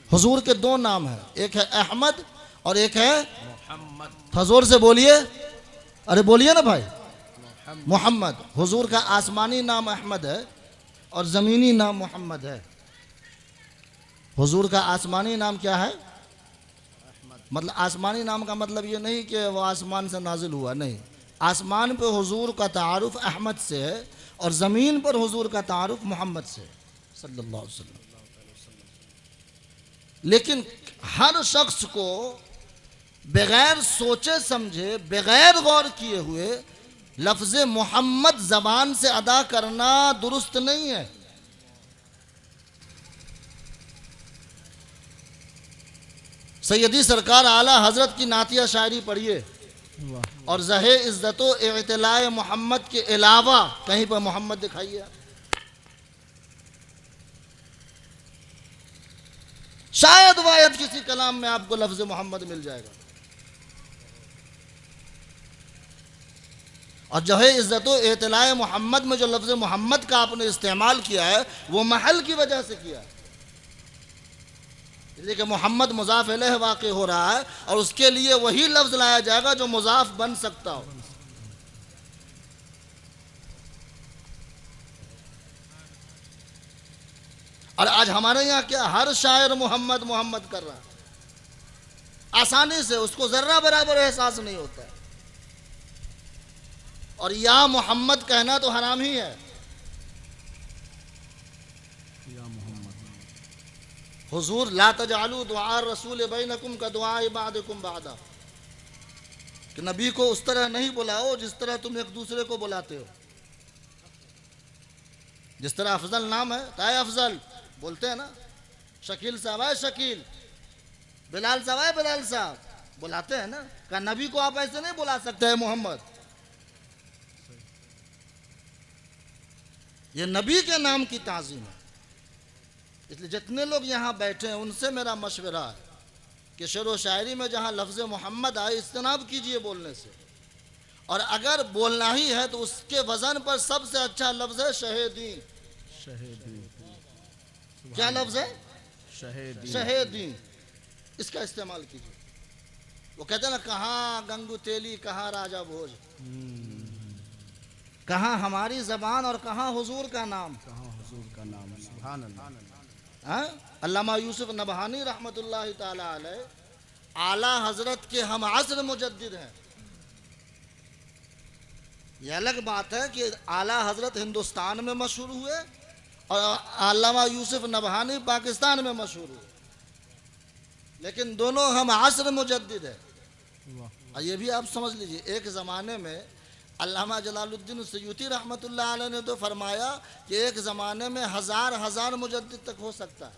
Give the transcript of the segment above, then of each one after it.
हुजूर के दो नाम है, एक है अहमद और एक है मोहम्मद। जोर से बोलिए, अरे बोलिए ना भाई, मोहम्मद। हुजूर का आसमानी नाम अहमद है और ज़मीनी नाम मोहम्मद है। हुजूर का आसमानी नाम क्या है? मतलब आसमानी नाम का मतलब ये नहीं कि वो आसमान से नाजिल हुआ, नहीं। आसमान पे हुजूर का तारुफ अहमद से है और ज़मीन पर हुजूर का तारुफ मोहम्मद से सल्लल्लाहु अलैहि वसल्लम। लेकिन हर शख्स को बगैर सोचे समझे, बगैर गौर किए हुए लफ्ज़ मोहम्मद ज़बान से अदा करना दुरुस्त नहीं है। सैयदी सरकार आला हजरत की नातिया शायरी पढ़िए और ज़हे इज़्ज़तो इत्तलाए मोहम्मद के अलावा कहीं पर मोहम्मद दिखाइए। शायद वायद किसी कलाम में आपको लफ्ज़ मोहम्मद मिल जाएगा। और जो है इज़्ज़तो इत्तलाए मोहम्मद में जो लफ्ज़ मोहम्मद का आपने इस्तेमाल किया है वो महल की वजह से किया है। इसलिए कि मोहम्मद मुज़ाफ़ इलैह वाक़े हो रहा है और उसके लिए वही लफ्ज़ लाया जाएगा जो मुज़ाफ़ बन सकता हो। और आज हमारे यहाँ क्या, हर शायर मोहम्मद मोहम्मद कर रहा है आसानी से, उसको ज़र्रा बराबर एहसास नहीं होता है। और या मोहम्मद कहना तो हराम ही है। हुजूर ला तजालू दुआ रसूल बैनकुम का दुआ बादकुम बादा, कि नबी को उस तरह नहीं बुलाओ जिस तरह तुम एक दूसरे को बुलाते हो। जिस तरह अफजल नाम है, ताए अफजल बोलते हैं ना, शकील साहब है शकील, बिलाल साहब है बिलाल साहब, बुलाते हैं ना। क्या नबी को आप ऐसे नहीं बुला सकते हैं मोहम्मद? ये नबी के नाम की ताज़ीम है। इसलिए जितने लोग यहाँ बैठे हैं उनसे मेरा मशवरा है कि शेर व शायरी में जहाँ लफ्ज़ मोहम्मद आए इज्तनाब कीजिए बोलने से। और अगर बोलना ही है तो उसके वज़न पर सबसे अच्छा लफ्ज़ है शहीदीन। क्या लफ्ज़ है? शहीदीन। इसका इस्तेमाल कीजिए। वो कहते हैं ना, कहाँ गंगू तेली कहाँ राजा भोज, कहाँ हमारी ज़बान और कहाँ हुजूर का नाम। सुभान अल्लाह। अल्लामा यूसुफ नबहानी रहमतुल्लाहि ताला अलैह आला हजरत के हम असर मुजद्दिद हैं। यह अलग बात है कि आला हजरत हिंदुस्तान में मशहूर हुए और अल्लामा यूसुफ नबहानी पाकिस्तान में मशहूर हुए, लेकिन दोनों हम असर मुजद्दिद है। और ये भी आप समझ लीजिए, एक ज़माने में अल्लामा जलालुद्दीन सयूती रहमतुल्लाह अलैह ने तो फरमाया कि एक ज़माने में हजार मुजद्दिद तक हो सकता है।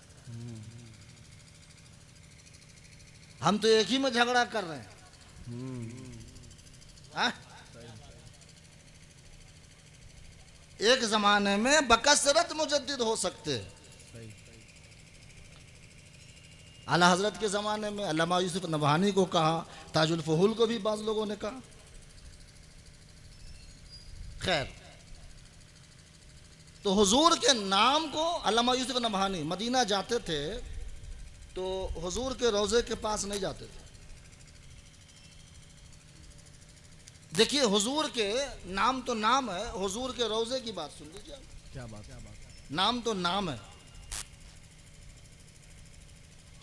हम तो एक ही में झगड़ा कर रहे हैं। एक ज़माने में बकसरत मुजद्दिद हो सकते हैं। आला हजरत के ज़माने में अल्लामा यूसुफ नबहानी को कहा, ताजुल फहूल को भी बाज़ लोगों ने कहा। खैर, तो हुजूर के नाम को अल्लामा यूसुफ नबहानी मदीना जाते थे तो हुजूर के रोज़े के पास नहीं जाते थे। देखिए, हुजूर के नाम तो नाम है, हुजूर के रोज़े की बात सुन लीजिए। क्या बात। नाम तो नाम है,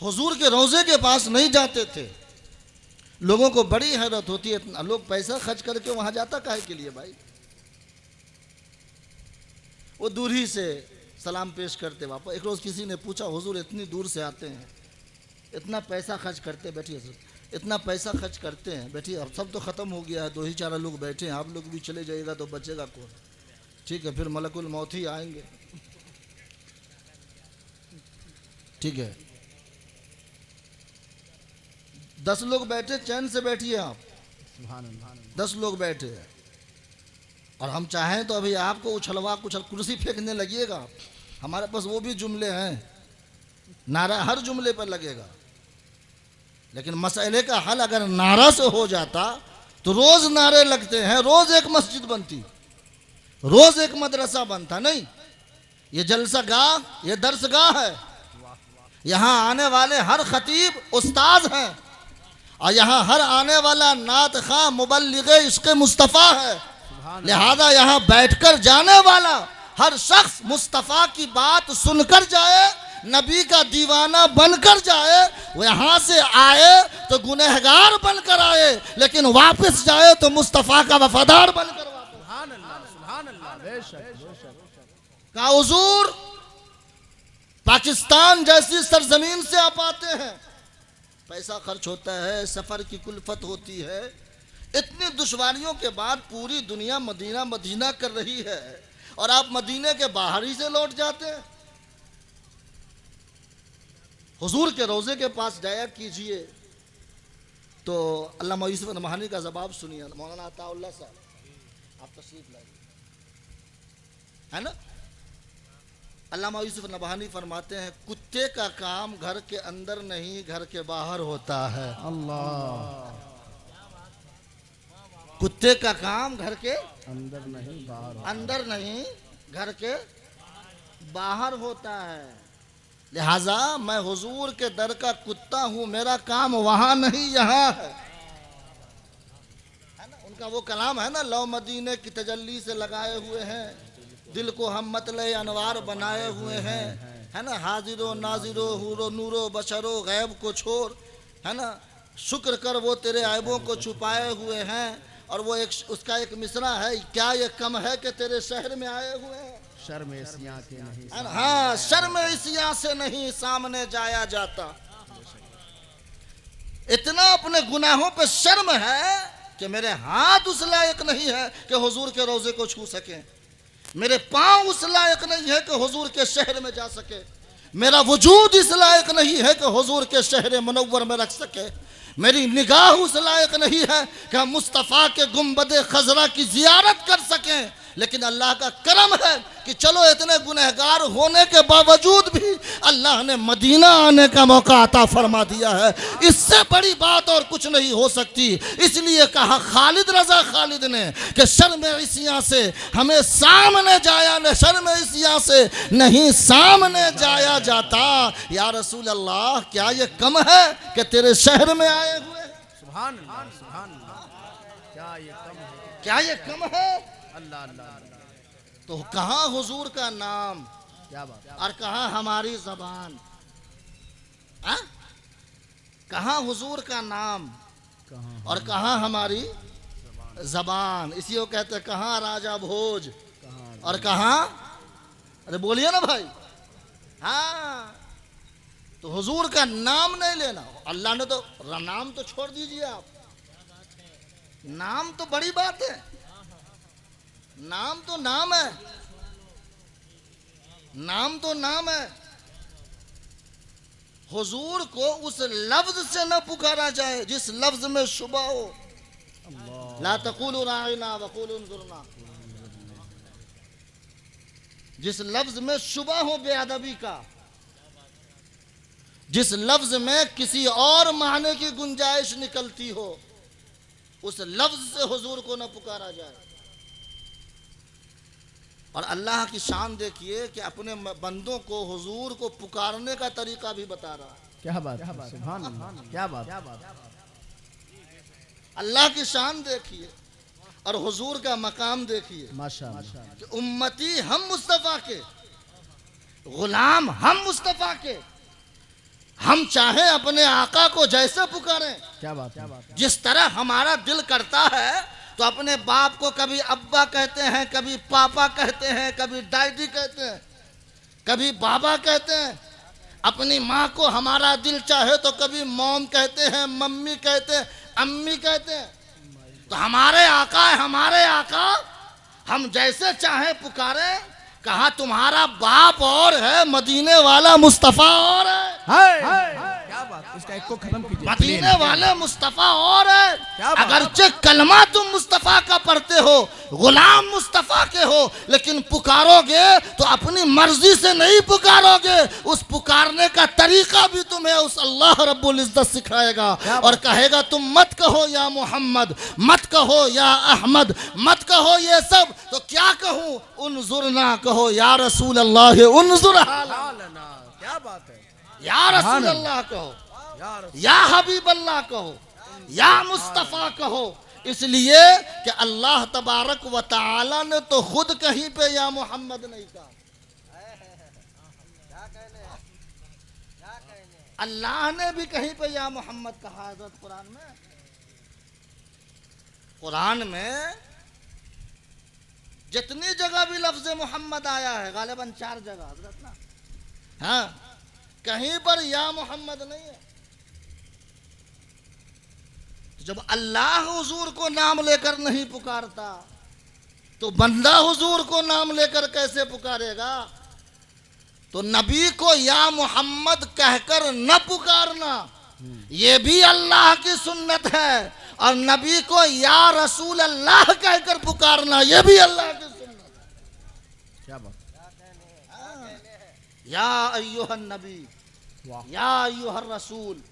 हुजूर के रोज़े के पास नहीं जाते थे। लोगों को बड़ी हैरत होती है, लोग पैसा खर्च करके वहां जाता काहे के लिए भाई? वो दूर ही से सलाम पेश करते वापस। एक रोज़ किसी ने पूछा, हुजूर इतनी दूर से आते हैं, इतना पैसा खर्च करते, बैठिए इतना पैसा खर्च करते हैं, बैठिए, अब सब तो ख़त्म हो गया है, 2 ही 4 लोग बैठे हैं, आप लोग भी चले जाइएगा तो बचेगा कौन? ठीक है, फिर मलकुल मौत ही आएंगे। ठीक है, 10 लोग बैठे, चैन से बैठिए आप। 10 लोग बैठे हैं और हम चाहें तो अभी आपको उछलवा कुर्सी फेंकने लगिएगा। हमारे पास वो भी जुमले हैं, नारा हर जुमले पर लगेगा। लेकिन मसले का हल अगर नारा से हो जाता तो रोज नारे लगते हैं, रोज एक मस्जिद बनती, रोज एक मदरसा बनता। नहीं, ये जलसा गाह, ये दर्स गाह है। यहाँ आने वाले हर खतीब उस्ताद हैं और यहाँ हर आने वाला नात खां मुबल्लिग इश्क़ मुस्तफ़ा है। लिहाजा यहाँ बैठकर जाने वाला हर शख्स मुस्तफ़ा की बात सुनकर जाए, नबी का दीवाना बनकर जाए। वो यहाँ से आए तो गुनहगार बनकर आए, लेकिन वापस जाए तो मुस्तफ़ा का वफादार बनकर का हुजूर पाकिस्तान जैसी सरजमीन से आप आते हैं, पैसा खर्च होता है, सफ़र की कुल्फत होती है, इतनी दुश्वारियों के बाद पूरी दुनिया मदीना मदीना कर रही है और आप मदीने के बाहर ही से लौट जाते हैं। हुजूर के रोज़े के पास जाया कीजिए तो अल्लामा यूसुफ नबहानी का जवाब सुनिए। मौलाना अताउल्लाह साहब आप तशरीफ लाइए, है ना। अल्लामा यूसुफ नबहानी फरमाते हैं, कुत्ते का काम घर के अंदर नहीं घर के बाहर होता है। अल्लाह, कुत्ते का काम घर के अंदर नहीं घर के बाहर होता है। लिहाजा मैं हुजूर के दर का कुत्ता हूँ, मेरा काम वहाँ नहीं यहाँ है ना। उनका वो कलाम है ना, लो मदीने की तजल्ली से लगाए हुए हैं, दिल को हम मतले अनवार बनाए हुए हैं, है ना। हाजिरो नाजिरो हूरो नूरो बशरो गैब को छोड़, है ना, शुक्र कर वो तेरे ऐबों को छुपाए हुए हैं। और वो एक उसका एक मिसरा है, क्या ये कम है कि तेरे शहर में आए हुए हैं, शर्म इसिया के नहीं, हाँ शर्म इसिया से नहीं सामने जाया जाता। इतना अपने गुनाहों पे शर्म है कि मेरे हाथ उस लायक नहीं है कि हुजूर के रोजे को छू सके, मेरे पांव उस लायक नहीं है कि हुजूर के शहर में जा सके, मेरा वजूद इस लायक नहीं है कि हुजूर के शहर मुनव्वर में रख सके, मेरी निगाह उस लायक नहीं है कि हम मुस्तफ़ा के गुंबद खजरा की जियारत कर सकें। लेकिन अल्लाह का करम है कि चलो इतने गुनहगार होने के बावजूद भी अल्लाह ने मदीना आने का मौका अता फरमा दिया है। इससे बड़ी बात और कुछ नहीं हो सकती। इसलिए कहा खालिद रजा खालिद ने कि शर्म इसिया से हमें सामने जाया न, शर्म इसिया से नहीं सामने जाया जाता। या रसूल अल्लाह, क्या ये कम है कि तेरे शहर में आए हुए? सुभान अल्लाह, सुभान अल्लाह, क्या ये कम है, क्या ये कम है? अल्लाह अल्लाह। तो कहाँ हुजूर का नाम, क्या बात, और कहाँ हमारी जबान, कहाँ हुजूर का नाम और कहाँ हमारी जबान। इसी को कहते हैं कहाँ राजा भोज और कहाँ, अरे बोलिए ना भाई, हाँ। तो हुजूर का नाम नहीं लेना, अल्लाह ने तो नाम तो छोड़ दीजिए आप, नाम तो बड़ी बात है, नाम तो नाम है, नाम तो नाम है। हुजूर को उस लफ्ज से न पुकारा जाए जिस लफ्ज में शुबा हो। ला तक़ूलू राइना वक़ूलू उन्ज़ुरना, जिस लफ्ज में शुबा हो बेअदबी का, जिस लफ्ज में किसी और माने की गुंजाइश निकलती हो, उस लफ्ज से हुजूर को न पुकारा जाए। और अल्लाह की शान देखिए कि अपने बंदों को हुजूर को पुकारने का तरीका भी बता रहा है। क्या बात, सुभान अल्लाह, क्या बात, अल्लाह की शान देखिए और हुजूर का मकाम देखिए, माशाअल्लाह, कि उम्मती हम मुस्तफ़ा के, गुलाम हम मुस्तफ़ा के, हम चाहे अपने आका को जैसे पुकारें, क्या बात, जिस तरह हमारा दिल करता है। तो अपने बाप को कभी अब्बा कहते हैं, कभी पापा कहते हैं, कभी डैडी कहते हैं, कभी बाबा कहते हैं। अपनी माँ को हमारा दिल चाहे तो कभी मॉम कहते हैं, मम्मी कहते हैं, अम्मी कहते हैं। तो हमारे आका है, हमारे आका हम जैसे चाहे पुकारे। कहा तुम्हारा बाप और है, मदीने वाला मुस्तफ़ा और है। क्या बात, इसका एक को खत्म कीजिए। मदीने वाले मुस्तफ़ा और है। अगरचे कलमा तुम मुस्तफ़ा का पढ़ते हो, गुलाम मुस्तफ़ा के हो, लेकिन पुकारोगे तो अपनी मर्जी से नहीं पुकारोगे। उस पुकारने का तरीका भी तुम्हें उस अल्लाह रब्बुल इज्जत सिखाएगा और कहेगा तुम मत कहो या मोहम्मद, मत कहो या अहमद, मत कहो ये सब। तो क्या कहूँ, उन्जुरना कहो या रसूल अल्लाह, उन्जुर हालना। क्या बात है, या रसूल अल्लाह कहो, या हबीब अल्लाह कहो, या मुस्तफा कहो, इसलिए कि अल्लाह तबारक व तआला ने तो खुद कहीं पे या मोहम्मद नहीं कहा, अल्लाह ने भी कहीं पे या मोहम्मद कहा। हजरत कुरान में जितनी जगह भी लफ्ज मोहम्मद आया है, गालिबन 4 जगह हजरत ना, हाँ, कहीं पर या मोहम्मद नहीं है। जब अल्लाह हुजूर को नाम लेकर नहीं पुकारता तो बंदा हुजूर को नाम लेकर कैसे पुकारेगा? तो नबी को या मोहम्मद कहकर न पुकारना ये भी अल्लाह की सुन्नत है, और नबी को या रसूल अल्लाह कहकर पुकारना ये भी अल्लाह की सुन्नत है। क्या बात? या अय्युहन नबी, या अय्युहर रसूल,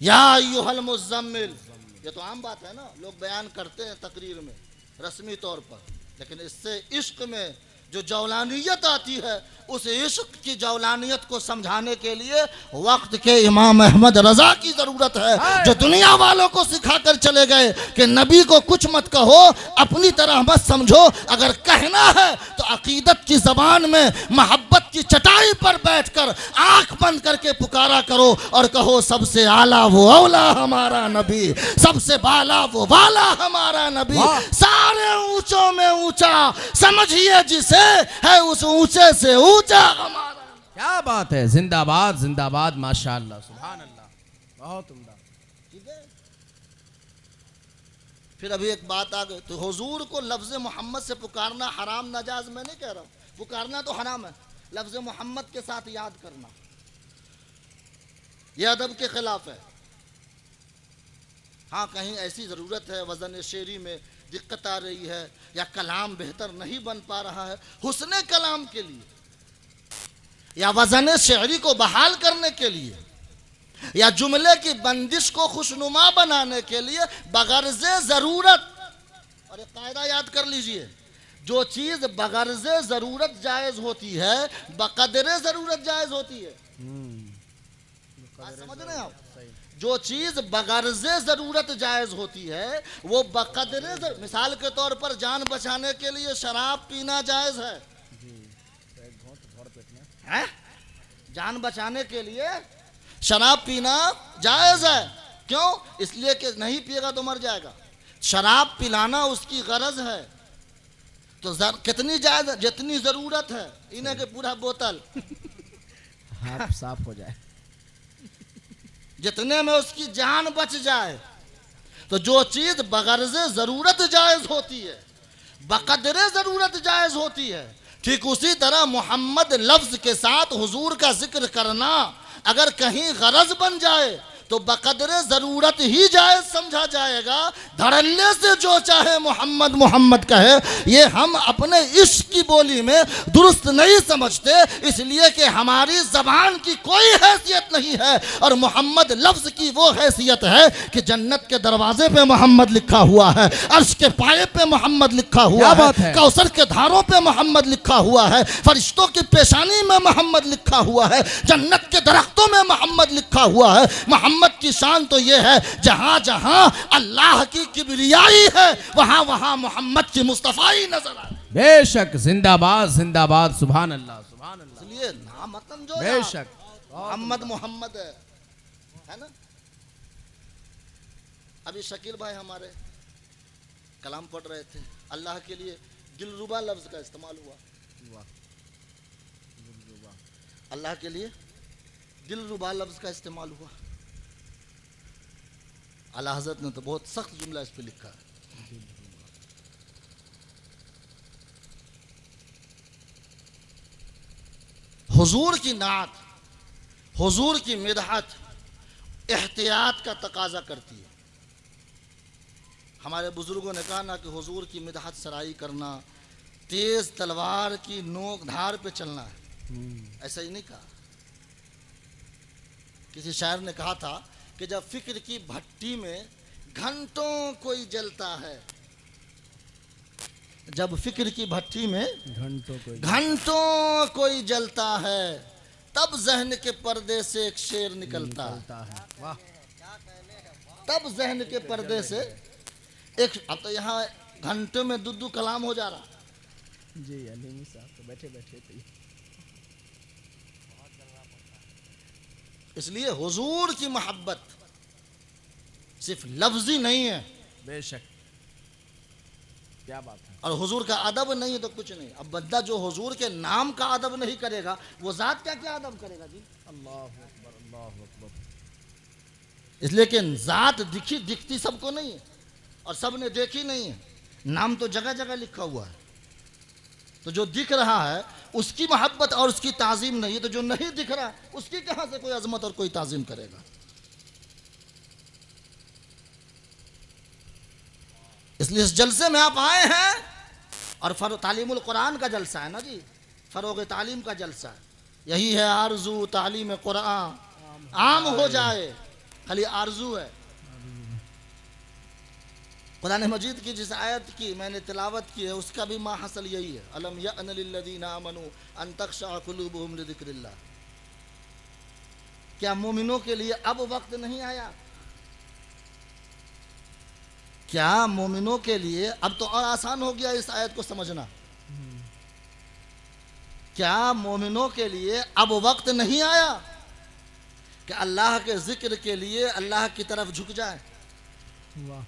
या अय्युहल मुज़म्मिल, ये तो आम बात है ना, लोग बयान करते हैं तकरीर में रस्मी तौर पर, लेकिन इससे इश्क में जो जौलानियत आती है उस इश्क की जौलानियत को समझाने के लिए वक्त के इमाम अहमद रजा की जरूरत है, जो दुनिया वालों को सिखाकर चले गए कि नबी को कुछ मत कहो, अपनी तरह मत समझो, अगर कहना है तो अकीदत की जबान में मोहब्बत की चटाई पर बैठकर आंख बंद करके पुकारा करो और कहो सबसे आला वो औला हमारा नबी, सबसे बाला वो बाला हमारा नबी, सारे ऊंचों में ऊंचा समझिए जिसे है उस ऊंचे से ऊंचा हमारा। क्या बात है, जिंदाबाद जिंदाबाद, माशाअल्लाह, सुभान अल्लाह, बहुत उम्दा। ठीक है, फिर अभी एक बात आ गई, तो हुजूर को लफ्ज मोहम्मद से पुकारना हराम नाजायज मैं नहीं कह रहा हूं, पुकारना तो हराम है, लफ्ज मोहम्मद के साथ याद करना यह अदब के खिलाफ है। हाँ, कहीं ऐसी जरूरत है, वजन शेरी में दिक्कत आ रही है या कलाम बेहतर नहीं बन पा रहा है, हुस्ने कलाम के लिए या वजन शेरी को बहाल करने के लिए या जुमले की बंदिश को खुशनुमा बनाने के लिए बगर्ज़े ज़रूरत, और एक कायदा याद कर लीजिए, जो चीज़ बगर्ज़े ज़रूरत जायज़ होती है बक़दरे ज़रूरत जायज़ होती है। समझ रहे हैं आप? जो चीज बगर्ज़े जरूरत जायज होती है वो बकदरे, मिसाल के तौर पर जान बचाने के लिए शराब पीना जायज है, है? जान बचाने के लिए शराब पीना जायज है, क्यों? इसलिए कि नहीं पिएगा तो मर जाएगा, शराब पिलाना उसकी गरज है, तो कितनी जायज, जितनी जरूरत है, इन्हें के पूरा बोतल हाथ साफ हो जाए, जितने में उसकी जान बच जाए। तो जो चीज बगर्ज़े जरूरत जायज होती है बकदरे जरूरत जायज होती है, ठीक उसी तरह मोहम्मद लफ्ज के साथ हुजूर का जिक्र करना अगर कहीं गरज बन जाए तो बकदरे जरूरत ही जायज समझा जाएगा। धड़ल्ले से जो चाहे मोहम्मद मोहम्मद कहे, ये हम अपने इश्क की बोली में दुरुस्त नहीं समझते, इसलिए कि हमारी जबान की कोई हैसियत नहीं है, और मोहम्मद लफ्ज की वो हैसियत है कि जन्नत के दरवाजे पे मोहम्मद लिखा हुआ है, अर्श के पाए पे मोहम्मद लिखा हुआ है, कौसर के धारों पे मोहम्मद लिखा हुआ है, फरिश्तों की पेशानी में मोहम्मद लिखा हुआ है, जन्नत के दरख्तों में मोहम्मद लिखा हुआ है। मोहम्मद की शान तो ये है, जहां जहां अल्लाह की किबरियाई है वहां वहां मोहम्मद की मुस्तफाई नजर आए। बेशक, जिंदाबाद जिंदाबाद, सुभान अल्लाह सुभान अल्लाह। इसलिए नाम मत समझो, बेशक मोहम्मद मोहम्मद है ना। अभी शकील भाई हमारे कलाम पढ़ रहे थे, अल्लाह के लिए दिलरुबा लफ्ज का इस्तेमाल हुआ, अल्लाह के लिए दिलरुबा लफ्ज का इस्तेमाल हुआ। आला हज़रत ने तो बहुत सख्त जुमला इस पे लिखा है, हुजूर की नात, हुजूर की मिदहत एहतियात का तकाजा करती है। हमारे बुजुर्गों ने कहा ना कि हुजूर की मिदहत सराई करना तेज तलवार की नोक धार पे चलना है, ऐसा ही नहीं कहा। किसी शायर ने कहा था कि जब फिक्र की भट्टी में घंटों कोई जलता है, जब फिक्र की भट्टी में घंटों कोई जलता है, तब जहन के पर्दे से एक शेर निकलता है। है। वाह, तब जहन के पर्दे से एक, अब तो यहाँ घंटे में दो कलाम हो जा रहा। जी अलीमी साहब तो बैठे बैठे थे। इसलिए हुजूर की मोहब्बत सिर्फ लफ्जी नहीं है, बेशक, क्या बात है। और हुजूर का अदब नहीं है तो कुछ नहीं। अब बंदा जो हुजूर के नाम का अदब नहीं करेगा वो जात क्या क्या अदब करेगा जी। अल्लाह अकबर, अल्लाह अकबर। इसलिए कि जात दिखती सबको नहीं है और सब ने देखी नहीं है। नाम तो जगह जगह लिखा हुआ है। तो जो दिख रहा है उसकी मोहब्बत और उसकी ताजीम नहीं है, तो जो नहीं दिख रहा उसकी कहां से कोई अजमत और कोई ताजीम करेगा। इसलिए इस जलसे में आप आए हैं और तालीमुल कुरान का जलसा है ना जी, फरोग तालीम का जलसा है। यही है आरजू तालीम कुरान आम हो जाए, खाली आरजू है। कुरान मजीद की जिस आयत की मैंने तिलावत की है उसका भी माहसल यही है, अलम यअन लिल्लज़ीना आमनू अन तख़शअ क़ुलूबुहुम लिज़िक्रिल्लाह। क्या मोमिनों के लिए अब वक्त नहीं आया? क्या मोमिनों के लिए अब तो और आसान हो गया इस आयत को समझना। क्या मोमिनों के लिए अब वक्त नहीं आया कि अल्लाह के जिक्र के लिए अल्लाह की तरफ झुक जाए, वाह,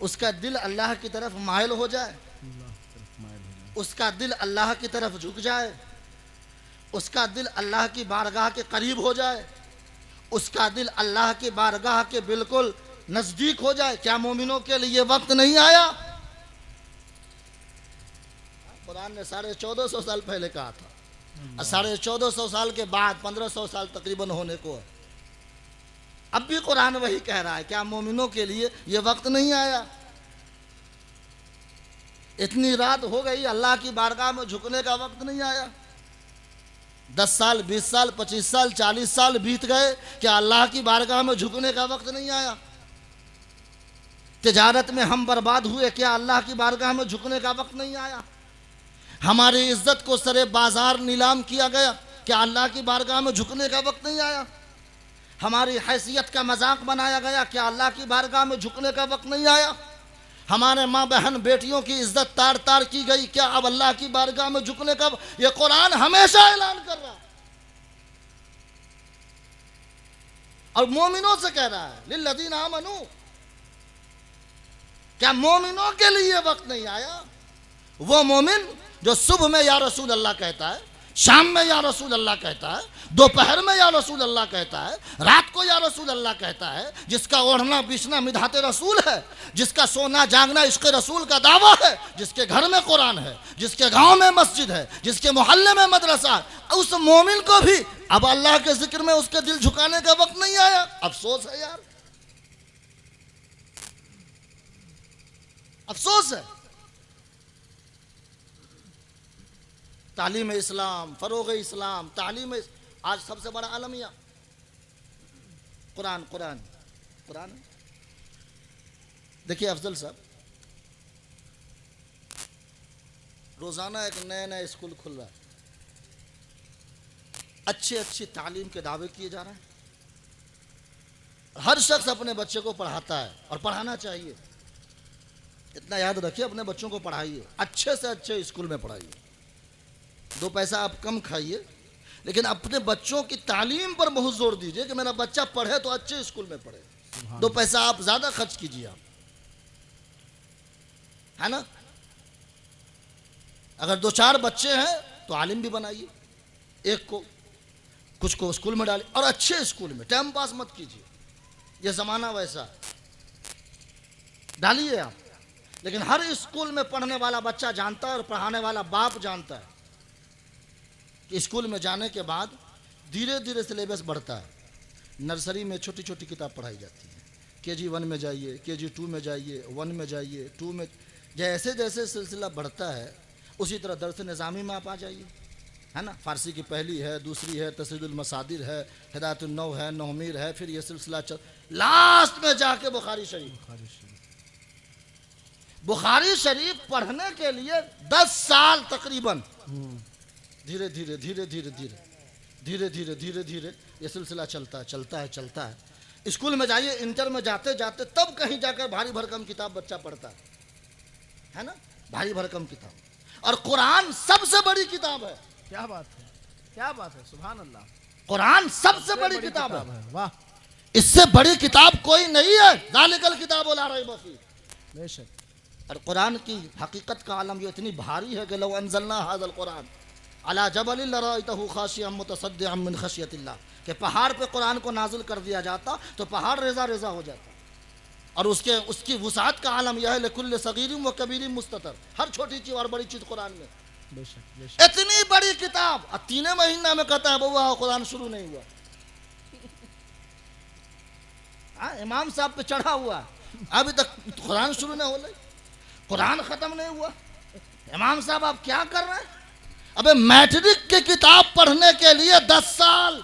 उसका दिल अल्लाह की तरफ माइल हो जाए, उसका दिल अल्लाह की तरफ झुक जाए, उसका दिल अल्लाह की बारगाह के करीब हो जाए, उसका दिल अल्लाह की बारगाह के बिल्कुल नजदीक हो जाए? क्या मोमिनों के लिए वक्त नहीं आया? कुरान ने 1450 साल पहले कहा था, 1450 साल के बाद 1500 साल तकरीबन होने को है। अब भी कुरान वही कह रहा है, क्या मोमिनों के लिए ये वक्त नहीं आया? इतनी रात हो गई, अल्लाह की बारगाह में झुकने का वक्त नहीं आया? 10 साल 20 साल 25 साल 40 साल बीत गए, क्या अल्लाह की बारगाह में झुकने का वक्त नहीं आया? तिजारत में हम बर्बाद हुए, क्या अल्लाह की बारगाह में झुकने का वक्त नहीं आया? हमारी इज्जत को सरे बाजार नीलाम किया गया, क्या अल्लाह की बारगाह में झुकने का वक्त नहीं आया? हमारी हैसियत का मजाक बनाया गया, क्या अल्लाह की बारगाह में झुकने का वक्त नहीं आया? हमारे माँ बहन बेटियों की इज्जत तार तार की गई, क्या अब अल्लाह की बारगाह में झुकने का? ये कुरान हमेशा ऐलान कर रहा है और मोमिनों से कह रहा है, लिल्लज़ीना आमनू। क्या मोमिनों के लिए वक्त नहीं आया? वो मोमिन जो सुबह में या रसूल अल्लाह कहता है, शाम में या रसूल अल्लाह कहता है, दोपहर में या रसूल अल्लाह कहता है, रात को या रसूल अल्लाह कहता है, जिसका ओढ़ना बिछना मिधाते रसूल है, जिसका सोना जागना इश्क रसूल का दावा है, जिसके घर में कुरान है, जिसके गांव में मस्जिद है, जिसके मोहल्ले में मदरसा है, उस मोमिन को भी अब अल्लाह के जिक्र में उसके दिल झुकाने का वक्त नहीं आया। अफसोस है यार, अफसोस है। तालीम इस्लाम, फरोग इस्लाम, तालीम, आज सबसे बड़ा आलमिया कुरान कुरान कुरान। देखिए अफजल साहब, रोजाना एक नया नया स्कूल खुल रहा है, अच्छी अच्छी तालीम के दावे किए जा रहे हैं। हर शख्स अपने बच्चे को पढ़ाता है और पढ़ाना चाहिए। इतना याद रखिए, अपने बच्चों को पढ़ाइए, अच्छे से अच्छे स्कूल में पढ़ाइए। 2 पैसा आप कम खाइए, लेकिन अपने बच्चों की तालीम पर बहुत जोर दीजिए कि मेरा बच्चा पढ़े तो अच्छे स्कूल में पढ़े। 2 पैसा आप ज्यादा खर्च कीजिए, आप, है ना? अगर 2-4 बच्चे हैं तो आलिम भी बनाइए, एक को, कुछ को स्कूल में डालिए, और अच्छे स्कूल में। टाइम पास मत कीजिए, यह जमाना वैसा डालिए आप। लेकिन हर स्कूल में पढ़ने वाला बच्चा जानता है और पढ़ाने वाला बाप जानता है कि स्कूल में जाने के बाद धीरे धीरे सिलेबस बढ़ता है। नर्सरी में छोटी छोटी किताब पढ़ाई जाती है, KG 1 में जाइए, KG 2 में जाइए, 1 में जाइए, 2 में, जैसे जैसे सिलसिला बढ़ता है उसी तरह दर्स निज़ामी में आप आ जाइए, है ना? फारसी की पहली है, दूसरी है, तस्रीदुल मसादिर है, हिदायतुन नौ है, नौमीर है, फिर ये सिलसिला चल, लास्ट में जाके बुखारी शरीफ। बुखारी शरीफ पढ़ने के लिए 10 साल तकरीबन, धीरे धीरे धीरे धीरे धीरे धीरे धीरे धीरे धीरे ये सिलसिला चलता है चलता है चलता है। स्कूल में जाइए, इंटर में जाते जाते तब कहीं जाकर भारी भरकम किताब बच्चा पढ़ता है ना, भारी भरकम किताब। और कुरान सबसे बड़ी किताब है। क्या बात है, क्या बात है, सुभान अल्लाह। कुरान सबसे बड़ी किताब है। वाह, इससे बड़ी किताब कोई नहीं है। ज़ालिकल किताब ला रही बफी, बेशक। और कुरान की हकीकत का आलम ये इतनी भारी है कि लौ अंज़लना हाज़ल कुरान अला जबलिन लरअयतहु खाशिअम मुतसद्दिअम मिन खशियतिल्लाह, कि पहाड़ पे कुरान को नाजिल कर दिया जाता तो पहाड़ रेजा रेजा हो जाता। और उसकी वुसाअत का आलम यह है लिकुल्लि सगीरिन व कबीरिन मुस्ततर, हर छोटी चीज़ और बड़ी चीज़ कुरान में। बेशक, बेशक। इतनी बड़ी किताब और 3 महीना में कहता है बउआ कुरान शुरू नहीं हुआ। इमाम साहब पे चढ़ा हुआ, अभी तक कुरान शुरू नहीं हो रही, कुरान खत्म नहीं हुआ। इमाम साहब आप क्या कर रहे हैं? अबे मैट्रिक की किताब पढ़ने के लिए 10 साल।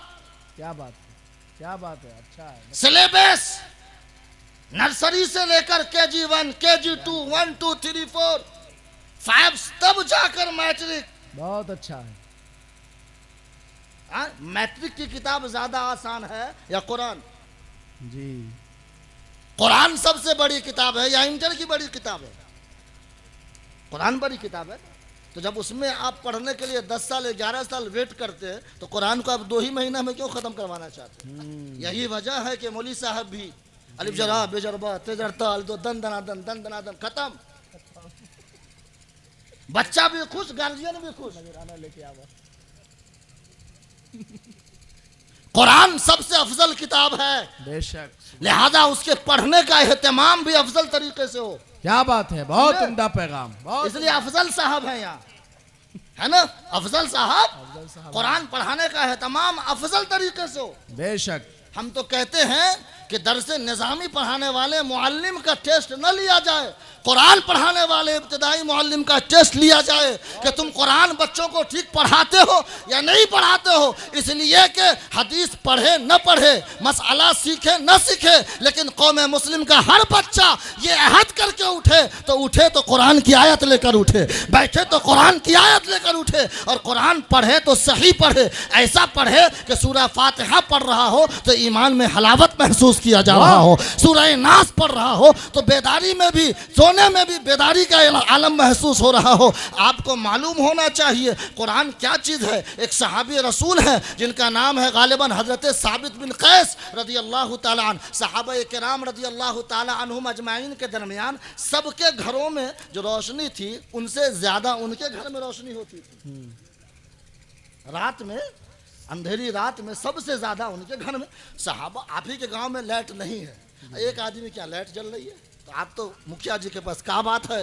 क्या बात है, क्या बात है, अच्छा है। सिलेबस नर्सरी से लेकर KG1 KG2 1 2 3 4 5 तब जाकर मैट्रिक। बहुत अच्छा है। मैट्रिक की किताब ज्यादा आसान है या कुरान? जी, कुरान सबसे बड़ी किताब है या इंटर की बड़ी किताब है? कुरान बड़ी किताब है। तो जब उसमें आप पढ़ने के लिए 10 साल 11 साल वेट करते हैं तो कुरान को आप 2 ही महीना में क्यों खत्म करवाना चाहते हैं? यही वजह है कि मौली साहब भी अलिफ जरा बेजरबा तेजर ताल दो दन दनादन दन दनादन खत्म। बच्चा भी खुश, गार्जियन भी खुश। लेके आवा। कुरान सबसे अफजल किताब है, बेशक। लिहाजा उसके पढ़ने का एहतमाम भी अफजल तरीके से हो। क्या बात है, बहुत उम्दा पैगाम। बहुत इसलिए अफजल साहब हैं यहाँ, है ना, अफजल साहब कुरान पढ़ाने का एहतमाम अफजल तरीके से हो। बेशक। हम तो कहते हैं कि दरस निज़ामी पढ़ाने वाले मुअल्लिम का टेस्ट न लिया जाए, कुरान पढ़ाने वाले इब्तिदाई मुअल्लिम का टेस्ट लिया जाए कि तुम कुरान बच्चों को ठीक पढ़ाते हो या नहीं पढ़ाते हो। इसलिए कि हदीस पढ़े न पढ़े, मसअला सीखे न सीखे, लेकिन कौम मुस्लिम का हर बच्चा ये अहद करके उठे तो कुरान की आयत लेकर उठे, बैठे तो कुरान की आयत लेकर उठे, और कुरान पढ़े तो सही पढ़े, ऐसा पढ़े कि सूरह फातिहा पढ़ रहा हो तो ईमान में हलावत महसूस किया जा रहा हो, सूरह नास पढ़ रहा हो तो बेदारी में भी, सोने में भी बेदारी का आलम महसूस हो रहा हो। आपको मालूम होना चाहिए कुरान क्या चीज़ है। एक सहाबी रसूल है जिनका नाम है गालिबन हजरत साबित बिन कैस रदी अल्लाह ताला अन्हु। सहाबा किराम रदी अल्लाह ताला अन्हुम अजमाइन के दरमियान सबके घरों में जो रोशनी थी उनसे ज़्यादा उनके घर में रोशनी होती थी। रात में, अंधेरी रात में सबसे ज्यादा उनके घर में। साहबा, आप ही के गांव में लाइट नहीं है, एक आदमी क्या लाइट जल रही है? तो आप तो मुखिया जी के पास क्या बात है?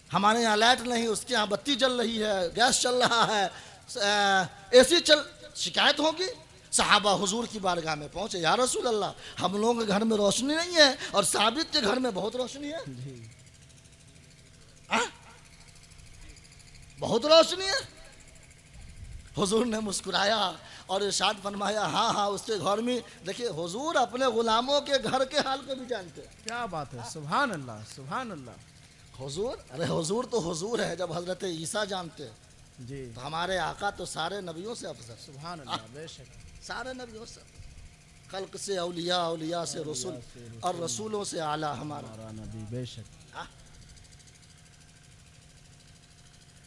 हमारे यहाँ लाइट नहीं, उसके यहाँ बत्ती जल रही है, गैस चल रहा है, AC चल, शिकायत होगी। साहबा हुजूर की बारगाह में पहुंचे, या रसूल अल्लाह हम लोगों के घर में रोशनी नहीं है और साबित के घर में बहुत रोशनी है। बहुत रोशनी है। हुजूर ने मुस्कुराया और इरशाद फरमाया, हाँ हाँ उसके घर में। देखिए हुजूर अपने गुलामों के घर के हाल को भी जानते हैं। क्या बात है, सुभान अल्लाह, सुभान अल्लाह। हुजूर, अरे हुजूर तो हुजूर है। जब हजरत ईसा जानते हैं जी, तो हमारे आका तो सारे नबियों से अफजल। सुभान अल्लाह, बेशक। सारे नबियों से, खल्क से औलिया, औलिया से रसूल और रसूलों से आला हमारा नबी। बेशक।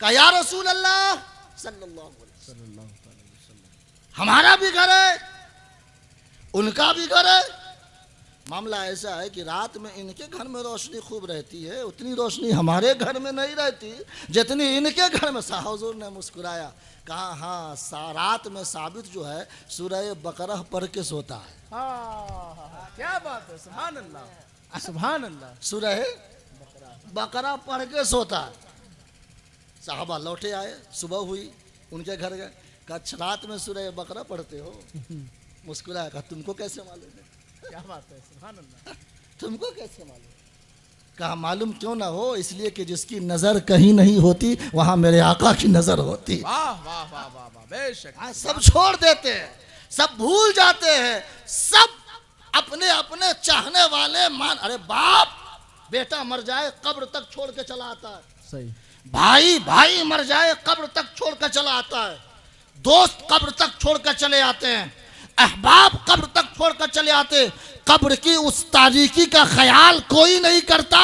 का या रसूल अल्लाह सल्लल्लाहु अलैहि वसल्लम, हमारा भी घर है उनका भी घर है। मामला ऐसा है कि रात में इनके घर में रोशनी खूब रहती है, उतनी रोशनी हमारे घर में नहीं रहती जितनी इनके घर में। शाह हुजूर ने मुस्कुराया, कहा हाँ रात में साबित जो है सूरह बकरा पढ़ के सोता है। क्या बात है, सुभान अल्लाह, सुभान अल्लाह। सूरह बकरा पढ़ के सोता है। साहबा लौटे आए, सुबह हुई, उनके घर गए, कहा रात में सूरह बकरा पढ़ते हो? मुस्कुराया, कहा तुमको कैसे मालूम है? क्या बात है, सुभान अल्लाह। तुमको कैसे मालूम? कहा मालूम क्यों ना हो, इसलिए कि जिसकी नजर कहीं नहीं होती वहां मेरे आका की नजर होती। वाह वाह वाह वाह वाह, बेशक। सब छोड़ देते हैं, सब भूल जाते हैं, सब अपने अपने चाहने वाले मान। अरे बाप बेटा मर जाए कब्र तक छोड़ के चला आता है, सही। भाई भाई मर जाए कब्र तक छोड़ कर चला आता है। दोस्त कब्र तक छोड़कर चले आते हैं, अहबाब कब्र तक छोड़कर चले आते। कब्र की उस तारीकी का ख्याल कोई नहीं करता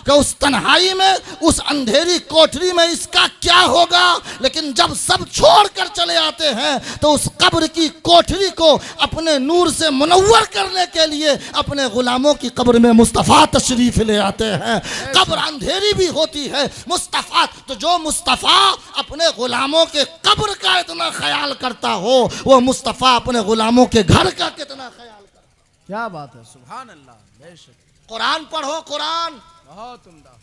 कि उस तन्हाई में, उस अंधेरी कोठरी में इसका क्या होगा। लेकिन जब सब छोड़कर चले आते हैं तो उस कब्र की कोठरी को अपने नूर से मुनव्वर करने के लिए अपने गुलामों की कब्र में मुस्तफ़ा तशरीफ ले आते हैं। कब्र अंधेरी भी होती है, मुस्तफ़ा तो जो मुस्तफ़ा अपने गुलामों के कब्र का इतना ख्याल करता हो, वो मुस्तफ़ा अपने गुलामों के घर का कितना ख्याल करता। क्या बात है, सुभान अल्लाह, बेशक। कुरान पढ़ो, कुरान बहुत उम्दा।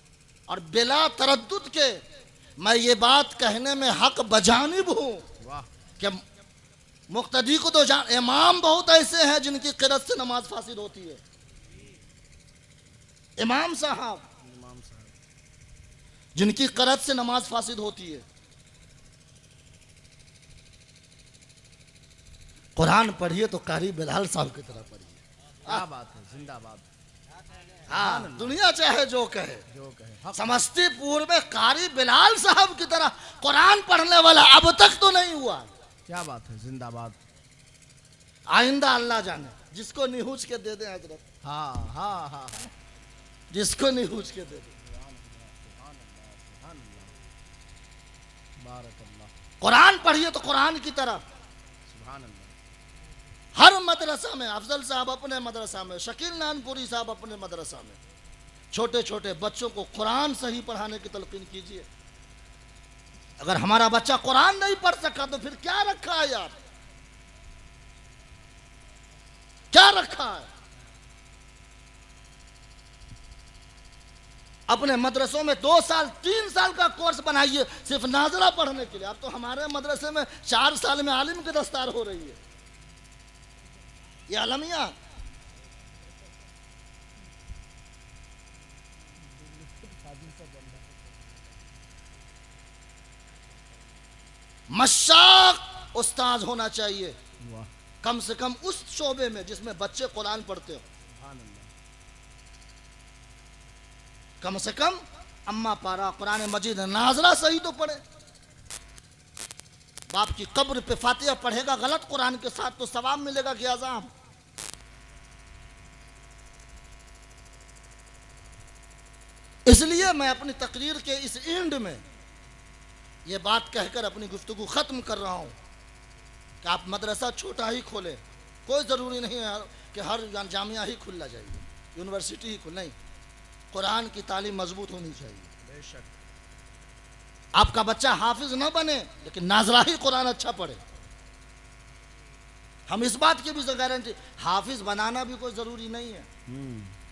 और बिला तरद्दुद के मैं ये बात कहने में हक बजानिब हूँ वाह। कि मुक्तदी को तो जान, इमाम बहुत ऐसे हैं जिनकी क़िरत से नमाज फासिद होती है। इमाम साहब जिनकी क़िरत से नमाज फासिद होती है। कुरान पढ़िए तो कारी बिलाल साहब की तरह पढ़िए। क्या बात है, जिंदाबाद। हाँ, दुनिया चाहे जो कहे, जो कहे। समस्तीपुर में कारी बिलाल साहब की तरह कुरान पढ़ने वाला अब तक तो नहीं हुआ। क्या बात है, जिंदाबाद। आइंदा अल्लाह जाने, जिसको निहुच के दे दे हजरत। हाँ हाँ हाँ, जिसको निहुच के दे दे। कुरान पढ़िए तो कुरान की तरह। हर मदरसा में, अफजल साहब अपने मदरसा में, शकील नानपुरी साहब अपने मदरसा में छोटे छोटे बच्चों को कुरान सही पढ़ाने की तलकीन कीजिए। अगर हमारा बच्चा कुरान नहीं पढ़ सका तो फिर क्या रखा है यार, क्या रखा है। अपने मदरसों में 2 साल 3 साल का कोर्स बनाइए सिर्फ नाजरा पढ़ने के लिए। अब तो हमारे मदरसे में 4 साल में आलिम की दस्तार हो रही है। ये आलमिया मशाक उस्ताद होना चाहिए, कम से कम उस शोबे में जिसमें बच्चे कुरान पढ़ते हो। कम से कम अम्मा पारा कुरान मजीद नाजरा सही तो पढ़े। बाप की कब्र पे फातिहा पढ़ेगा गलत कुरान के साथ तो सवाब मिलेगा कि अज़ाब। इसलिए मैं अपनी तकरीर के इस एंड में ये बात कहकर अपनी गुफ्तगू ख़त्म कर रहा हूँ कि आप मदरसा छोटा ही खोलें, कोई ज़रूरी नहीं है कि हर जामिया ही खुलना चाहिए, यूनिवर्सिटी ही खुल, नहीं, कुरान की तालीम मजबूत होनी चाहिए। बेशक। आपका बच्चा हाफिज न बने लेकिन नाजरा ही कुरान अच्छा पढ़े। हम इस बात की भी गारंटी, हाफिज बनाना भी कोई ज़रूरी नहीं है।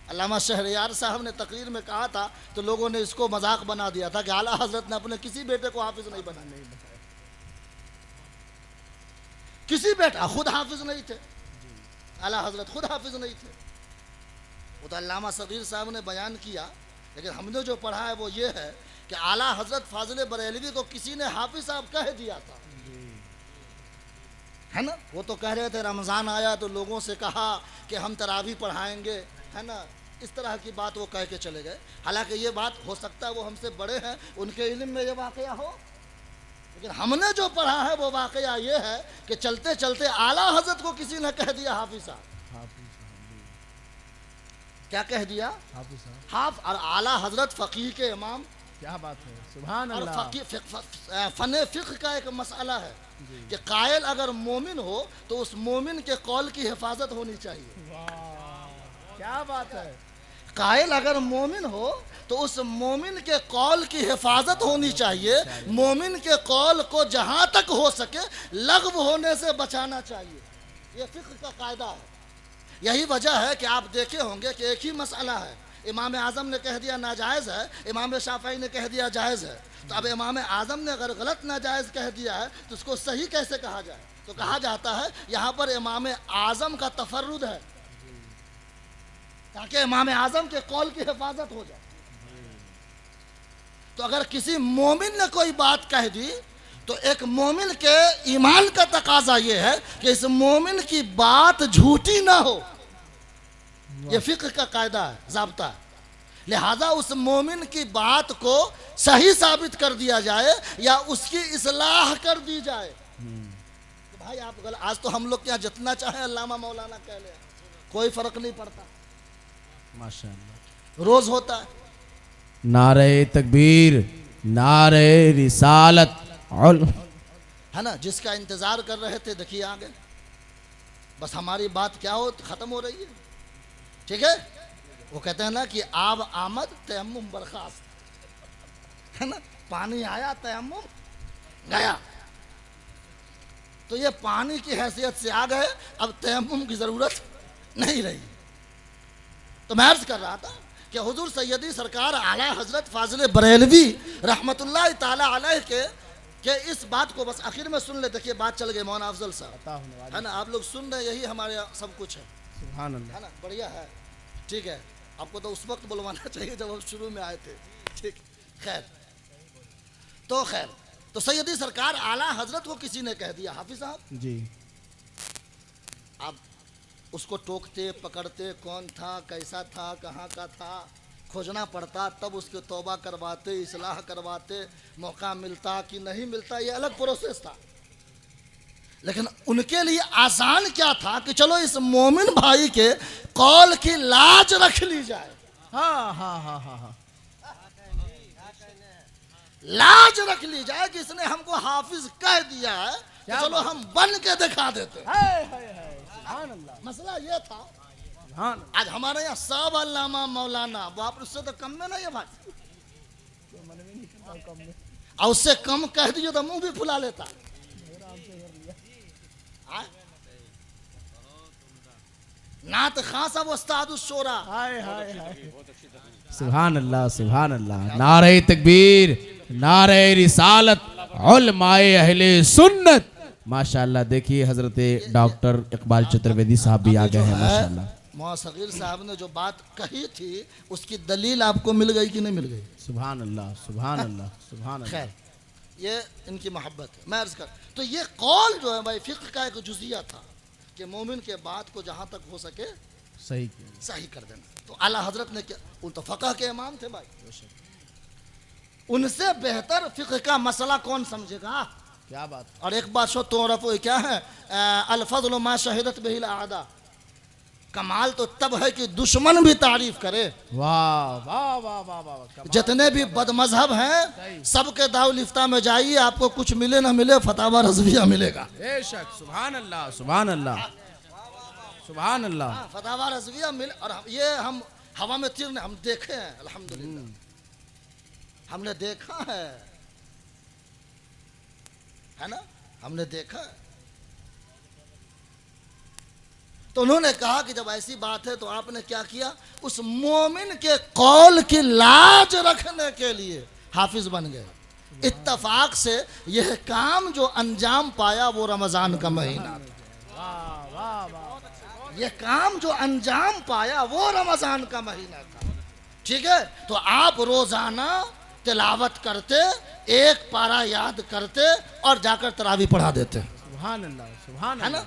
अल्लामा शहरयार साहब ने तकरीर में कहा था तो लोगों ने इसको मजाक बना दिया था कि आला हजरत ने अपने किसी बेटे को हाफिज नहीं बनाया। किसी बेटा, खुद हाफिज नहीं थे, आला हजरत खुद हाफिज नहीं थे। वो तो अल्लामा सगीर साहब ने बयान किया, लेकिन हमने जो पढ़ा है वो ये है कि आला हजरत फाजिल बरेलवी को किसी ने हाफिज साहब कह दिया था, है ना। वो तो कह रहे थे रमज़ान आया तो लोगों से कहा कि हम तरावी पढ़ाएंगे, है ना, इस तरह की बात वो कह के चले गए। हालांकि ये बात हो सकता है वो हमसे बड़े हैं, उनके इल्म में ये वाकया हो, लेकिन हमने जो पढ़ा है वो वाकया ये है कि चलते चलते आला हजरत को किसी ने कह दिया हाफिज साहब। क्या कह दिया? हाफिज साहब। और आला हजरत फ़कीह के इमाम। क्या बात है, सुभान अल्लाह। और फ़न फ़िक़्ह का एक मसला है कि कायल अगर मोमिन हो तो उस मोमिन के कौल की हिफाजत होनी चाहिए। क्या बात है। कायल अगर मोमिन हो तो उस मोमिन के कौल की हिफाजत होनी चाहिए। मोमिन के कौल को जहाँ तक हो सके लग़्व होने से बचाना चाहिए। ये फ़िक़्ह का कायदा है। यही वजह है कि आप देखे होंगे कि एक ही मसला है, इमाम आज़म ने कह दिया नाजायज़ है, इमाम शाफ़िई ने कह दिया जायज़ है। तो अब इमाम आज़म ने अगर गलत नाजायज़ कह दिया है तो उसको सही कैसे कहा जाए? तो कहा जाता है यहाँ पर इमाम आज़म का तफर्रुद है ताकि इमाम आज़म के कौल की हिफाजत हो जाए। तो अगर किसी मोमिन ने कोई बात कह दी तो एक मोमिन के ईमान का तकाजा ये है कि इस मोमिन की बात झूठी ना हो। ये फ़िक़्ह का कायदा है, ज़ाब्ता है। लिहाजा उस मोमिन की बात को सही साबित कर दिया जाए या उसकी इस्लाह कर दी जाए। भाई आप गलत, आज तो हम लोग के यहाँ जितना चाहे अल्लामा मौलाना कह ले, कोई फर्क नहीं पड़ता, माशाअल्लाह। रोज होता है। नारे तकबीर, नारे रिसालत है ना, जिसका इंतजार कर रहे थे देखिए आ गए। बस हमारी बात क्या हो, खत्म हो रही है। ठीक है, वो कहते हैं ना कि आब आमद तयम्मुम बर्खास्त, है ना, पानी आया तयम्मुम गया। तो ये पानी की हैसियत से आ गए, अब तयम्मुम की जरूरत नहीं रही। तो मैं अर्ज कर रहा था कि हुजूर सैयदी सरकार आला हजरत फाजिल बरेलवी रहमतुल्लाह ताला अलैह के इस बात को बस आखिर में सुन ले। देखिए बात चल गई मौलाना अफजल साहब, है ना, आप लोग सुन रहे, यही हमारे सब कुछ है, सुभान अल्लाह, है ना, बढ़िया है। ठीक है, आपको तो उस वक्त बुलवाना चाहिए जब हम शुरू में आए थे। ठीक, खैर तो सैयदी सरकार आला हजरत को किसी ने कह दिया हाफिज साहब जी, आप उसको टोकते पकड़ते, कौन था, कैसा था, कहाँ का था, खोजना पड़ता, तब उसके तौबा करवाते, इस्लाह करवाते, मौका मिलता कि नहीं मिलता, ये अलग प्रोसेस था। लेकिन उनके लिए आसान क्या था कि चलो इस मोमिन भाई के कौल की लाज रख ली जाए। हाँ हाँ हाँ हाँ हाँ, लाज रख ली जाए कि इसने हमको हाफिज कह दिया है, तो चलो हम बन के दिखा देते। सुभान अल्लाह, मसला ये था, हाँ, आज हमारे यहाँ सब अल्लामा मौलाना, वो आप उससे तो कम में नहीं है भाई, और उससे कम कह दिए तो मुंह भी फुला लेता। नात खां साहब उस्ताद शोरा, सुभान अल्लाह, सुभान अल्लाह, नारे तकबीर, नारे रिसालत, उलमाए अहले सुन्नत, माशाअल्लाह। देखिए हजरत डॉक्टर इकबाल चतुर्वेदी साहब भी आ गए हैं, माशाअल्लाह। मौसगीर साहब ने जो बात कही थी उसकी दलील आपको मिल गई कि नहीं मिल गई? सुभान अल्लाह, सुभान अल्लाह, सुभान अल्लाह। खैर, ये इनकी मोहब्बत है। मैं अर्ज कर, तो ये कौल जो है भाई फिक्र का एक जुजिया था कि मोमिन के बात को जहाँ तक हो सके सही कर देना। तो आला हजरत ने क्या, वो तो फ़क़ह के इमाम थे भाई, उनसे बेहतर फिक्र का मसला कौन समझेगा? क्या बात। और एक बात शो तो क्या है, अल-फ़ज़्लु मा शहिदत बिहिल आदा, कमाल तो तब है कि दुश्मन भी तारीफ करे। वाह वाह वाह वाह वाह, जितने भी बदमजहब हैं सबके दाउल इफ्ता में जाइए, आपको कुछ मिले ना मिले फतावा रज़विया मिलेगा। बेशक, सुभान अल्लाह, सुभान अल्लाह, सुभान अल्लाह। फतावा रज़विया मिल, और ये हम हवा में तीर ने हम देखे हैं, अल्हम्दुलिल्लाह हमने देखा है ना, हमने देखा है। तो उन्होंने कहा कि जब ऐसी बात है तो आपने क्या किया, उस मोमिन के कौल की लाज रखने के लिए हाफिज बन गए। इत्तफाक से यह काम जो अंजाम पाया वो रमजान का महीना था। यह काम जो अंजाम पाया वो रमजान का महीना था। ठीक है, तो आप रोजाना तिलावत करते, एक पारा याद करते और जाकर तरावी पढ़ा देते। सुभान अल्लाह, सुभान है ना।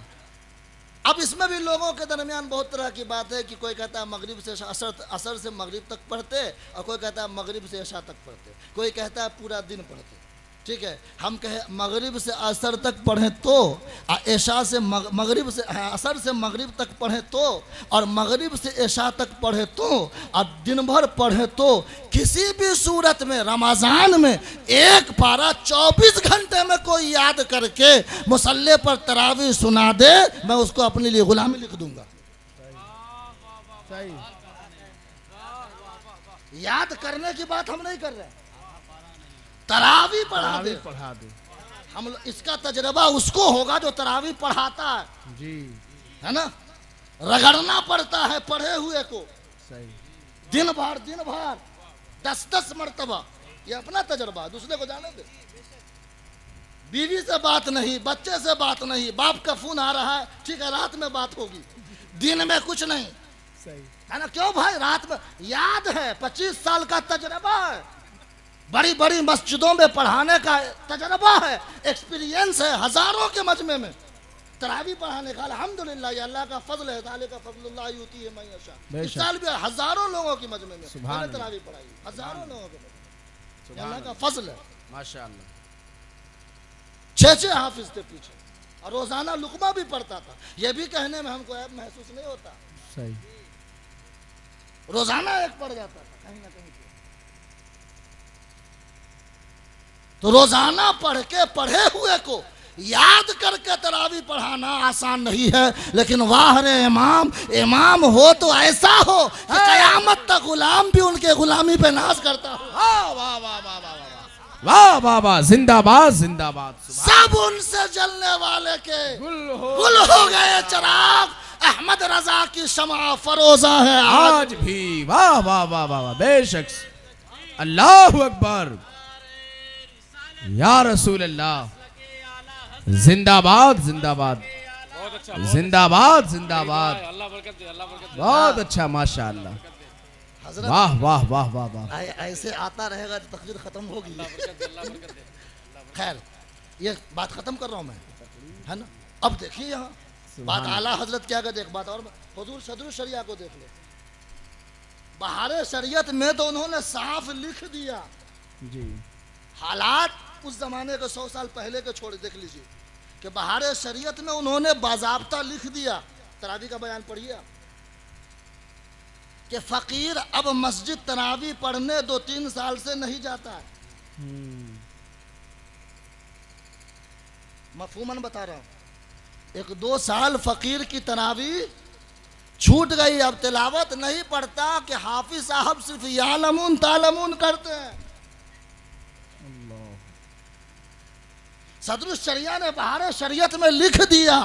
अब इसमें भी लोगों के दरमियान बहुत तरह की बात है कि कोई कहता है मगरिब से असर से मगरिब तक पढ़ते, और कोई कहता है मगरिब से इशा तक पढ़ते, कोई कहता है पूरा दिन पढ़ते। ठीक है, हम कहे मगरिब से असर तक पढ़ें तो, इशा से मगरिब से असर से मगरिब तक पढ़ें तो, और मगरिब से इशा तक पढ़े तो, और दिन भर पढ़े तो, किसी भी सूरत में रमज़ान में एक पारा 24 घंटे में कोई याद करके मुसल्ले पर तरावी सुना दे, मैं उसको अपने लिए गुलामी लिख दूंगा। याद करने की बात हम नहीं कर रहे, तरावी पढ़ा दे। हम इसका तजर्बा उसको होगा जो तरावी पढ़ाता है जी, है ना। रगड़ना पड़ता है पढ़े हुए को, सही, दिन भर 10-10 मरतबा। ये अपना तजर्बा, दूसरे को जाने दे। बीवी से बात नहीं, बच्चे से बात नहीं, बाप का फोन आ रहा है, ठीक है रात में बात होगी, दिन में कुछ नहीं, सही है ना। क्यों भाई, रात में याद है, 25 साल का तजर्बा है, बड़ी बड़ी मस्जिदों में पढ़ाने का तजर्बा है, एक्सपीरियंस है, हजारों के मजमे में तरावी पढ़ाने का। अल्हम्दुलिल्लाह, ये अल्लाह का फजल है, ताले का फजलुल्लाह यूती है मैं यशा। इस साल भी हजारों लोगों की मजमे में मैंने तरावी पढ़ाई, हजारों लोगों के मजमे, अल्लाह का फजल है, माशाअल्लाह। 6 हाफिज थे पीछे, और रोजाना लुकमा भी पढ़ता था। ये भी कहने में हमको ऐब महसूस नहीं होता, सही। रोजाना एक पढ़ जाता था कहीं ना कहीं। तो रोजाना पढ़ के पढ़े हुए को याद करके तरावी पढ़ाना आसान नहीं है, लेकिन वाह रे इमाम, इमाम हो तो ऐसा हो कि कयामत तक गुलाम भी उनके गुलामी पे नाज करता हो। वाह वाह वाह वाह वाह वाह वाह वाह, जिंदाबाद जिंदाबाद। सब उनसे जलने वाले के गुल हो गए चिराग, अहमद रजा की शमा फरोजा है आज भी। वाह वाह वाह वाह वाह, बेशक। अल्लाह अकबर, या रसूल अल्लाह, जिंदाबाद जिंदाबाद, जिंदाबाद जिंदाबाद। बहुत अच्छा, माशाअल्लाह। वाह वाह वाह वाह वाह। ऐसे आता रहेगा तो तकदीर खत्म होगी। खैर, ये बात खत्म कर रहा हूं मैं, है ना। अब देखिए यहाँ बात आला हजरत क्या कहते, एक बात और, हुजूर सदरुल शरिया को देख लो। बहारे शरीयत में तो उन्होंने साफ लिख दिया जी। हालात उस जमाने के 100 साल पहले के छोड़ देख लीजिए कि बहारे शरीयत में उन्होंने बाज़ाब्ता लिख दिया। तरावी का बयान पढ़िए कि फकीर अब मस्जिद तरावी पढ़ने 2-3 साल से नहीं जाता है। मफहूमन बता रहा हूं, 1-2 साल फकीर की तरावी छूट गई, अब तिलावत नहीं पढ़ता कि हाफिज साहब सिर्फ यालमून तालमून करते हैं। सदरुल शरिया ने बहारे शरीयत में लिख दिया।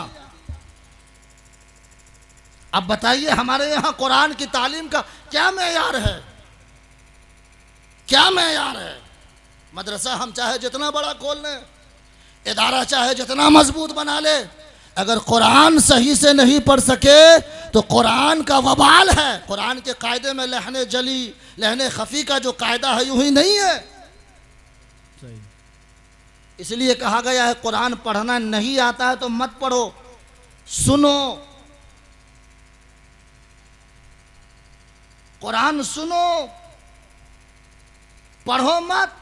अब बताइए हमारे यहां कुरान की तालीम का क्या मेयार है, क्या मेयार है। मदरसा हम चाहे जितना बड़ा खोल लें, इदारा चाहे जितना मजबूत बना ले, अगर कुरान सही से नहीं पढ़ सके तो कुरान का वबाल है। कुरान के कायदे में लहने जली लहने खफी का जो कायदा है यूं ही नहीं है। इसलिए कहा गया है कुरान पढ़ना नहीं आता है तो मत पढ़ो, सुनो, कुरान सुनो, पढ़ो मत।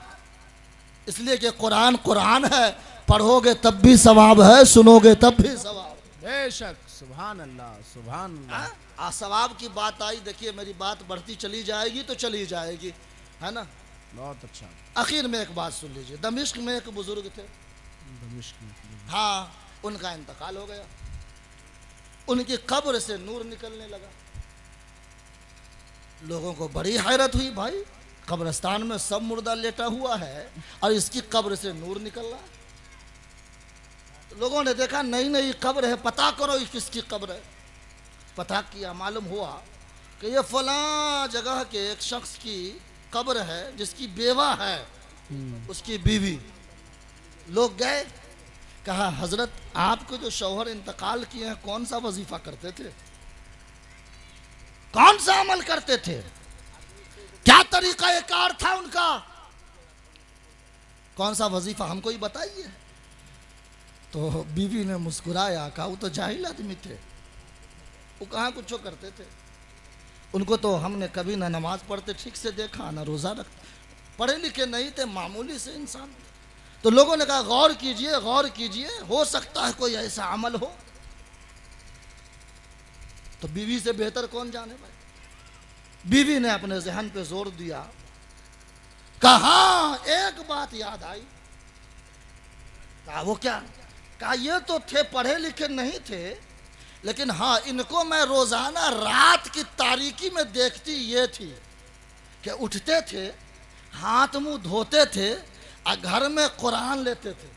इसलिए कि कुरान कुरान है, पढ़ोगे तब भी सवाब है, सुनोगे तब भी सवाब। बेशक, सुभान अल्लाह सुभान अल्लाह। सवाब की बात आई, देखिए मेरी बात बढ़ती चली जाएगी तो चली जाएगी, है ना। बहुत अच्छा। आखिर में एक बात सुन लीजिए। दमिश्क में एक बुजुर्ग थे, हाँ, उनका इंतकाल हो गया। उनकी कब्र से नूर निकलने लगा। लोगों को बड़ी हैरत हुई, भाई कब्रिस्तान में सब मुर्दा लेटा हुआ है और इसकी कब्र से नूर निकल रहा। लोगों ने देखा नई नई कब्र है, पता करो ये किसकी कब्र है। पता किया, मालूम हुआ कि ये फलां जगह के एक शख्स की कब्र है जिसकी बेवा है, उसकी बीवी। लोग गए, कहा हजरत आपको जो शौहर इंतकाल किए हैं कौन सा वजीफा करते थे, कौन सा अमल करते थे, क्या तरीका कार था उनका, कौन सा वजीफा हमको ही बताइए। तो बीवी ने मुस्कुराया, कहा वो तो जाहिल आदमी थे, वो कहाँ कुछ करते थे, उनको तो हमने कभी ना नमाज पढ़ते ठीक से देखा, ना रोजा रखते, पढ़े लिखे नहीं थे, मामूली से इंसान थे। तो लोगों ने कहा गौर कीजिए, गौर कीजिए, हो सकता है कोई ऐसा अमल हो। तो बीवी से बेहतर कौन जाने भाई। बीवी ने अपने जहन पे जोर दिया, कहा एक बात याद आई। कहा वो क्या? कहा ये तो थे, पढ़े लिखे नहीं थे, लेकिन हाँ इनको मैं रोजाना रात की तारीकी में देखती ये थी कि उठते थे, हाथ मुंह धोते थे और घर में कुरान लेते थे।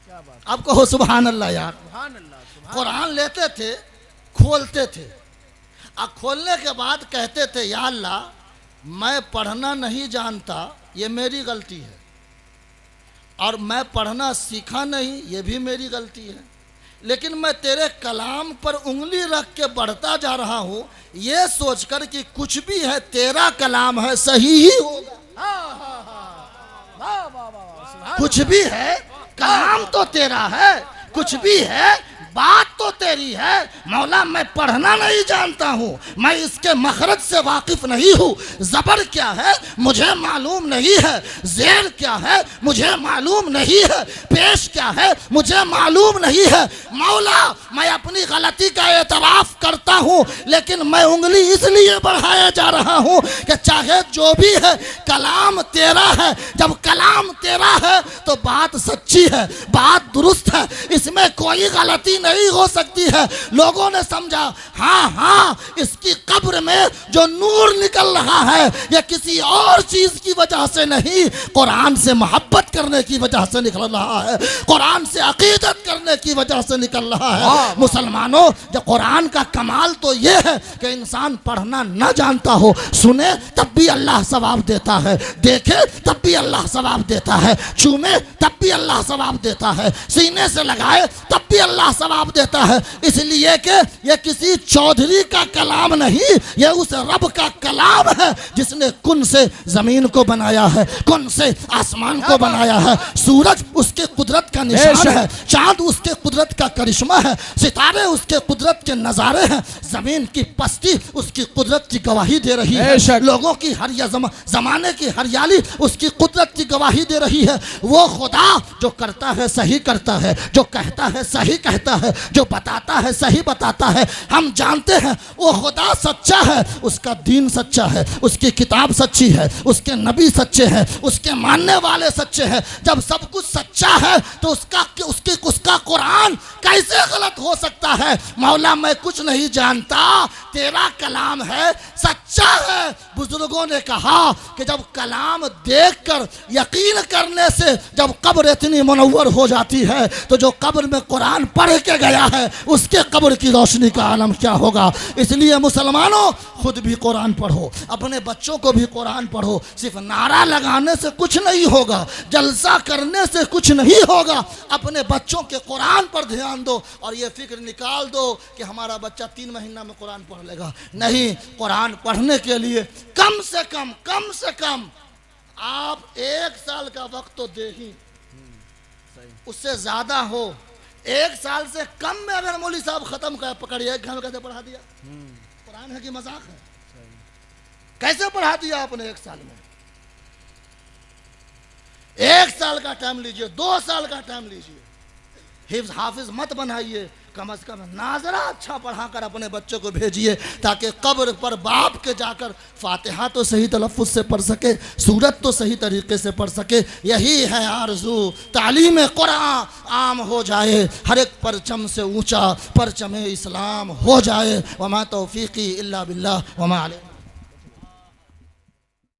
क्या बात, आप कहो सुभान अल्लाह यार। सुभान अल्लाह। कुरान लेते थे, खोलते थे और खोलने के बाद कहते थे या अल्लाह मैं पढ़ना नहीं जानता, ये मेरी गलती है, और मैं पढ़ना सीखा नहीं, ये भी मेरी गलती है, लेकिन मैं तेरे कलाम पर उंगली रख के बढ़ता जा रहा हूं, ये सोचकर कि कुछ भी है तेरा कलाम है, सही ही होगा। कुछ भी है कलाम तो तेरा है, कुछ भी है बात तो तेरी है मौला, मैं पढ़ना नहीं जानता हूँ, मैं इसके मखरज से वाकिफ नहीं हूँ। ज़बर क्या है मुझे मालूम नहीं है, ज़ेर क्या है मुझे मालूम नहीं है, पेश क्या है मुझे मालूम नहीं है। मौला मैं अपनी गलती का एतराफ़ करता हूँ, लेकिन मैं उंगली इसलिए बढ़ाया जा रहा हूँ कि चाहे जो भी है कलाम तेरा है। जब कलाम तेरा है तो बात सच्ची है, बात दुरुस्त है, इसमें कोई गलती नहीं हो सकती है। लोगों ने समझा हाँ हाँ इसकी कब्र में जो नूर निकल रहा है ये किसी और चीज़ की वजह से नहीं, कुरान से मोहब्बत करने की वजह से निकल रहा है, कुरान से अकीदत करने की वजह से निकल रहा है। मुसलमानों, जो कुरान का कमाल तो ये है कि इंसान पढ़ना न जानता हो, सुने तब भी अल्लाह सवाब देता है, देखे तब भी अल्लाह सवाब देता है, चूमे तब भी अल्लाह सवाब देता है, सीने से लगाए तब भी अल्लाह सवाब देता है। इसलिए कि ये किसी चौधरी का कलाम नहीं, ये उस रब का कलाम है जिसने कुन से ज़मीन को बनाया है, कुन से आसमान को बनाया है। सूरज उसके कुदरत का निशान है, चांद उसके कुदरत का करिश्मा है, सितारे उसके कुदरत के नज़ारे हैं, ज़मीन की पस्ती उसकी कुदरत की गवाही दे रही है, लोगों की हर ज़माने की हरियाली उसकी कुदरत की गवाही दे रही है। वो खुदा जो करता है सही करता है, जो कहता है सही कहता है, जो बताता है सही बताता है। हम जानते हैं वो खुदा सच्चा है, उसका दीन सच्चा है, उसकी किताब सच्ची है, उसके नबी सच्चे हैं, उसके मानने वाले सच्चे हैं। जब सब कुछ सच्चा है तो उसका कुरान कैसे गलत हो सकता है? मौला मैं कुछ नहीं जानता, तेरा कलाम है, सच्चा है। बुजुर्गों ने कहा कि जब कलाम देखकर यकीन करने से जब कब्र इतनी मुनव्वर हो जाती है तो जो कब्र में कुरान पढ़ के गया है उसके कब्र की रोशनी का आलम क्या होगा। इसलिए मुसलमानों, खुद भी कुरान पढ़ो, अपने बच्चों को भी कुरान पढ़ो। सिर्फ नारा लगाने से कुछ नहीं होगा, जलसा करने से कुछ नहीं होगा। अपने बच्चों के कुरान पर ध्यान दो और ये फिक्र निकाल दो कि हमारा बच्चा 3 महीना में कुरान पढ़ लेगा। नहीं, कुरान पढ़ने के लिए कम से कम आप 1 साल का वक्त तो दे ही, उससे ज्यादा हो 1 साल से कम में अगर मौलवी साहब खत्म कर पकड़िए, एक घर में कैसे पढ़ा दिया? कुरान है कि मजाक है? कैसे पढ़ा दिया आपने 1 साल में? 1 साल का टाइम लीजिए, 2 साल का टाइम लीजिए, हिफ्ज हाफिज मत बनाइए, कम से कम नाजरा अच्छा पढ़ाकर अपने बच्चों को भेजिए ताकि कब्र पर बाप के जाकर फातिहा तो सही तलफ़्फ़ुज़ से पढ़ सके, सूरत तो सही तरीके से पढ़ सके। यही है आरज़ू, तालीम कुरान आम हो जाए, हर एक परचम से ऊंचा परचम इस्लाम हो जाए। वमा तौफ़ीक़ी इल्ला बिल्लाह वमा अलैहि।